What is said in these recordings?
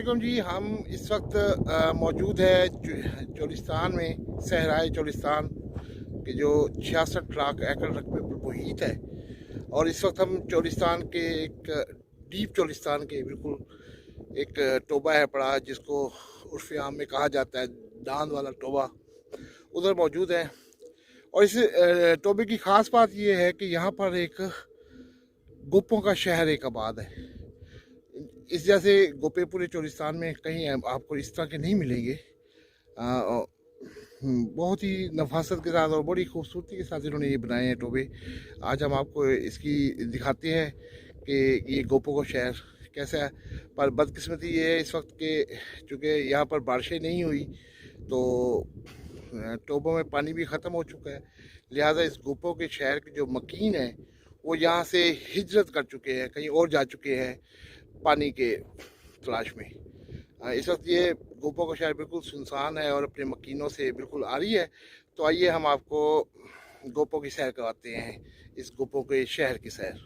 वालेकुम जी। हम इस वक्त मौजूद है चोलिस्तान में, सहराए चोलिस्तान के जो 66 लाख एकड़ रकबे पर मुहित है। और इस वक्त हम चोलिस्तान के एक डीप चोलिस्तान के बिल्कुल एक टोबा है पड़ा, जिसको उर्फ़ आम में कहा जाता है दांद वाला टोबा, उधर मौजूद है। और इस टोबे की ख़ास बात यह है कि यहाँ पर एक गोपों का शहर एक आबाद है। इस जैसे गोपे पूरे चोलिस्तान में कहीं आपको इस तरह के नहीं मिलेंगे। बहुत ही नफासत के साथ और बड़ी खूबसूरती के साथ इन्होंने ये बनाए हैं टोबे। आज हम आपको इसकी दिखाते हैं कि ये गोपो का शहर कैसा है। पर बदकिस्मती ये है इस वक्त के, चूँकि यहाँ पर बारिशें नहीं हुई तो टोबों में पानी भी ख़त्म हो चुका है। लिहाजा इस गोपो के शहर के जो मकीन हैं वो यहाँ से हिजरत कर चुके हैं, कहीं और जा चुके हैं पानी के तलाश में। इस वक्त ये गोपो का शहर बिल्कुल सुनसान है और अपने मकीनों से बिल्कुल आ रही है। तो आइए हम आपको गोपो की सैर करवाते हैं, इस गोपो के शहर की सैर।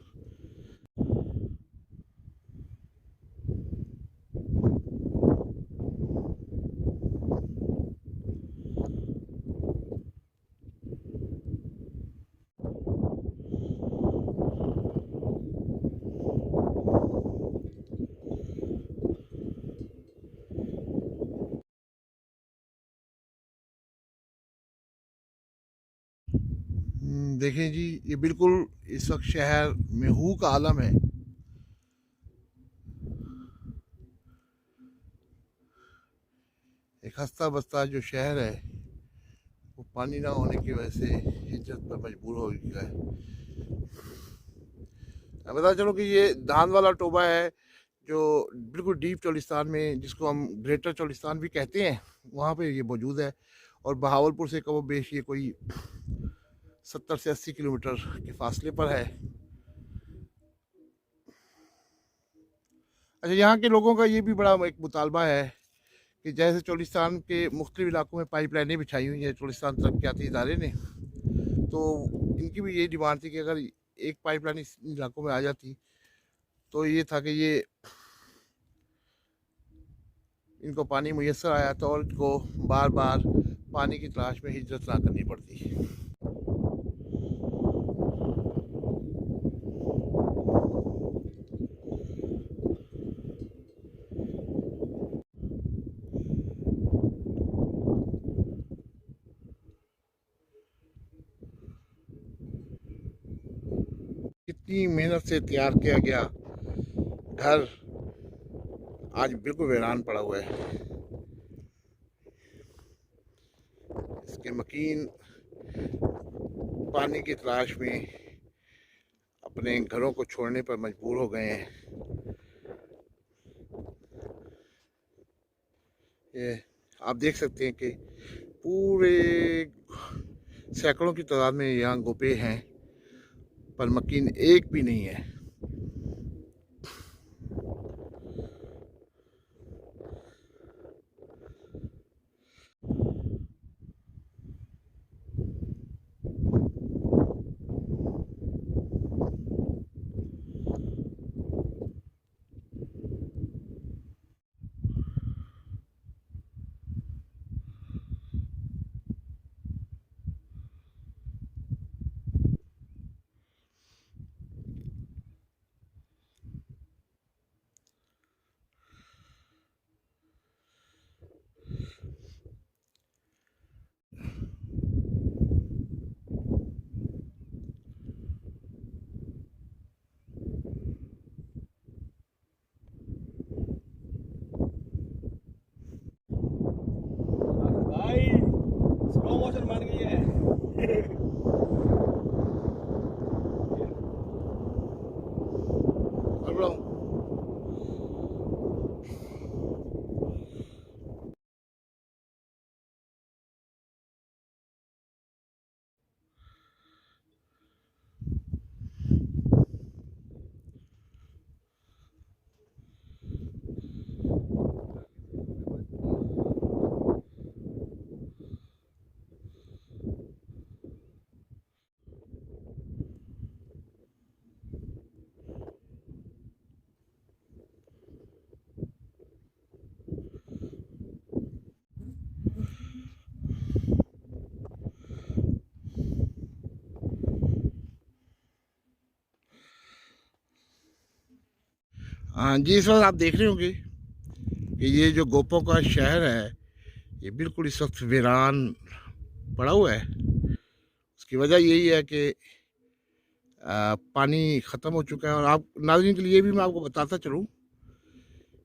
देखें जी, ये बिल्कुल इस वक्त शहर महू का आलम है। एक हंसता बसता जो शहर है वो पानी ना होने की वजह से हिजरत पर मजबूर हो गया है। अब बता चलो कि ये दांद वाला टोबा है जो बिल्कुल डीप चोलिस्तान में, जिसको हम ग्रेटर चोलिस्तान भी कहते हैं, वहाँ पे ये मौजूद है। और बहावलपुर से कमो बेश ये कोई 70 से 80 किलोमीटर के फासले पर है। अच्छा, यहाँ के लोगों का ये भी बड़ा एक मुतालबा है कि जैसे चोलिस्तान के मुख्तलिफ इलाकों में पाइपलाइनें बिछाई हुई हैं चोलिस्तान तरक्याती इदारे ने, तो इनकी भी यही डिमांड थी कि अगर एक पाइपलाइन इस इलाकों में आ जाती तो ये था कि ये इनको पानी मुयसर आया था और इनको बार बार पानी की तलाश में हिजरत ना करनी पड़ती। कितनी मेहनत से तैयार किया गया घर आज बिल्कुल वीरान पड़ा हुआ है। इसके मकीन पानी की तलाश में अपने घरों को छोड़ने पर मजबूर हो गए हैं। ये आप देख सकते हैं कि पूरे सैकड़ों की तादाद में यहाँ गोपे हैं, पर मकीन एक भी नहीं है। हाँ जी, इस वक्त आप देख रहे होंगे कि ये जो गोपो का शहर है ये बिल्कुल इस वक्त वीरान पड़ा हुआ है। उसकी वजह यही है कि पानी ख़त्म हो चुका है। और आप नाज़रीन के लिए भी मैं आपको बताता चलूँ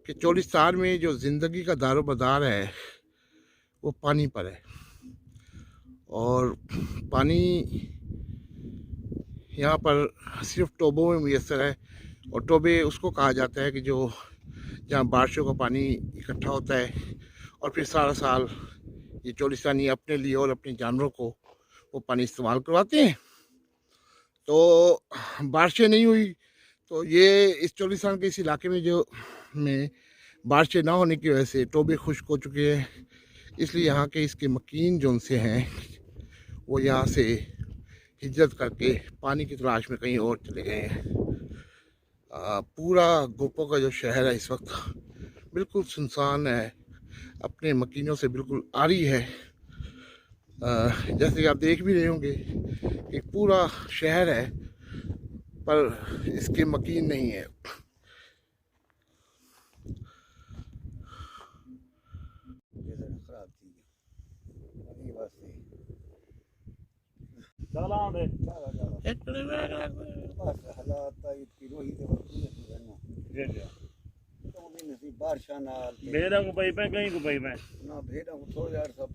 कि चोलिस्तान में जो ज़िंदगी का दारोमदार है वो पानी पर है। और पानी यहाँ पर सिर्फ टोबों में मुयसर है। और टोबे उसको कहा जाता है कि जो जहाँ बारिशों का पानी इकट्ठा होता है और फिर सारा साल ये चोलिस्तानी अपने लिए और अपने जानवरों को वो पानी इस्तेमाल करवाते हैं। तो बारिशें नहीं हुई तो ये इस चोलिस्तान के इस इलाके में जो में बारिशें ना होने की वजह से टोबे खुश्क हो चुके हैं। इसलिए यहाँ के इसके मकीन जो उनसे हैं वो यहाँ से हिजरत करके पानी की तलाश में कहीं और चले गए हैं। पूरा गोपो का जो शहर है इस वक्त बिल्कुल सुनसान है, अपने मकीनों से बिल्कुल आरी है। जैसे कि आप देख भी रहे होंगे कि पूरा शहर है पर इसके मकीन नहीं है। भेड़ा को पई पे कहीं को पई पे ना भेड़ा को थोड़ा यार सब